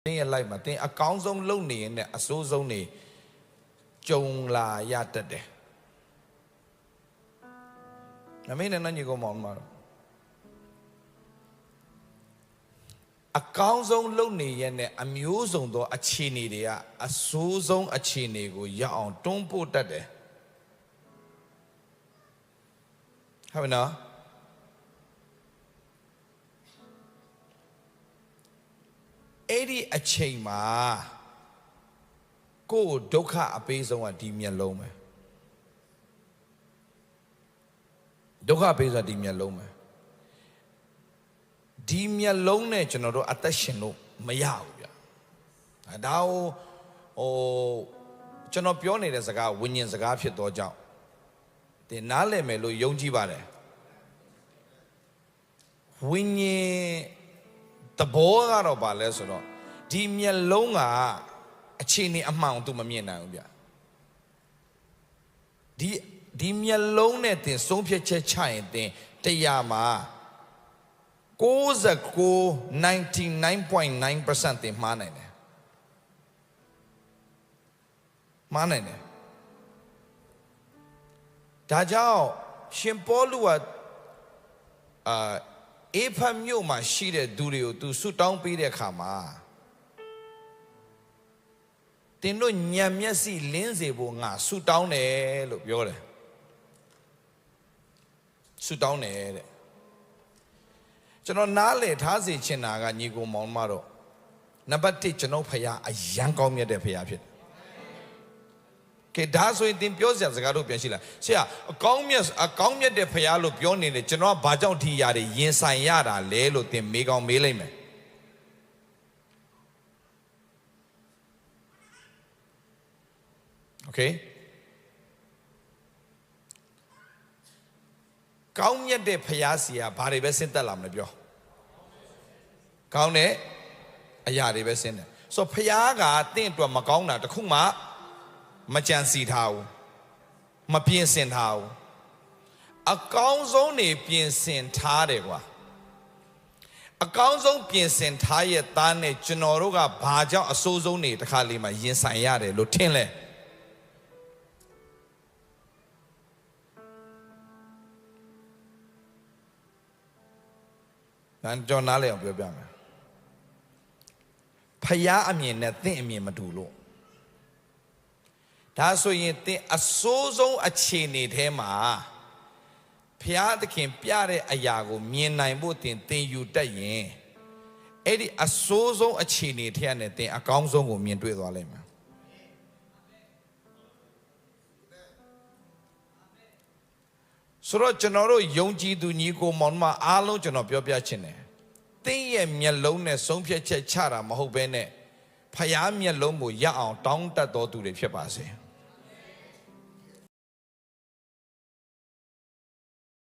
တင်းရဲ့လိုက်မှာတင်းအကောင်းဆုံးလုပ်နေရင်လည်းအဆိုးဆုံးနေကြုံလာရတတ်တယ်အမေနဲ့ညီကောင်မောင်မှာတော့အကောင်းဆုံးလုပ်နေရင်လည်းအမျိုးစုံသောအခြေအနေတွေကအဆိုးဆုံးအခြေအနေကိုရအောင်တွန်းပို့တတ်တယ်ဟုတ်ပြီနော်အဲ့ဒီအချိန်မှာကိုယ်ဒုက္ခအပေးဆုံးကဒီမျက်လုံးပဲဒုက္ခပေးဆိုတာဒီမျက်လုံးပဲဒီမျက်လုံးနဲ့ကျွန်တော်တို့အသက်ရှင်လို့မရဘူးဗျဒါဟိုကျွန်တော်ပြောနေတဲ့စကားဝိညာဉ်စကားဖြစ်တော့ကြောင့်တင်နားလည်မယ်လို့ယုံကြည်ပါတယ်ဝိညာဉ်တဘောကတော့ဗာလဲဆိုတော့ဒီမျက်လုံးကအခြေအနေအမှန်သူမမြင်နိုင်ဘူးဗျဒီမျက်လုံးနဲ့တင်ဆုံးဖြတ်ချက်ချရင်တင်တရားမှာ99.9% တင်မှားနိုင်တယ်မှားနိုင်တယ်ဒါကြောင့်ရှင်ပေါလုကအေဖတ်မြို့မှာရှိတဲ့သူတွေကိုသူဆုတောင်းပေးတဲ့အခါမှာတင်တို့ညံမျက်စိလင်းစေဖို့ငါဆုတောင်းတယ်လို့ပြောတယ်ဆုတောင်းတယ်တဲ့ကျွန်တော်နားလည်ထားစေချင်တာကညီကိုမောင်မတော့နံပါတ်1ကျွန်တော်ဖခင်အယံကောင်းမြတ်တဲ့ဖခင်ဖြစ်တယ်ကဲဒါဆိုရင်တင်ပြောစရာစကားတို့ပြန်ရှိလားဆရာအကောင်းမြတ်တဲ့ဖခင်လို့ပြောနေတယ်ကျွန်တော်ကဘာကြောင့်ဒီຢာတွေရင်ဆိုင်ရတာလဲလို့တင်မေးကောင်းမေးလိုက်မယ်โอเคကောင်းမြတ်တဲ့ဖခင်စီကဘာတွေပဲဆင်းသက်လာမလဲပြောကောင်းတဲ့အရာတွေပဲဆင်းတယ်ဆိုတော့ဖခင်ကတင့်အတွက်မကောင်းတာတခုမှမကြံစီထားဘူးမပြင်ဆင်ထားဘူးအကောင်းဆုံးနေပြင်ဆင်ထားတယ်ကွာအကောင်းဆုံးပြင်ဆင်ထားရဲ့သားနဲ့ကျွန်တော်တို့ကဘာကြောင့်အဆိုးဆုံးနေတစ်ခါလေးမှရင်ဆိုင်ရတယ်လို့ထင်လဲကျွန်တော်နားလည်အောင်ပြောပြမယ်ဖယားအမြင်နဲ့သင်အမြင်မတူလို့ဒါဆိုရင်သင်အဆိုးဆုံးအခြေအနေထဲမှာဖယားသခင်ပြတဲ့အရာကိုမြင်နိုင်ဖို့သင်ယူတတ်ရင်အဲ့ဒီအဆိုးဆုံးအခြေအနေထဲနဲ့သင်အကောင်းဆုံးကိုမြင်တွေ့သွားလိမ့်မယ်ဆိုတော့ကျွန်တော်တို့ယုံကြည်သူညီကိုမောင်မအားလုံးကျွန်တော်ပြောပြချင်တယ်သင်ရဲ့မျက်လုံးနဲ့ဆုံးဖြတ်ချက်ချတာမဟုတ်ဘဲနဲ့ဖယားမျက်လုံးကိုရအောင်တောင်းတတ်တော်သူတွေဖြစ်ပါစေ။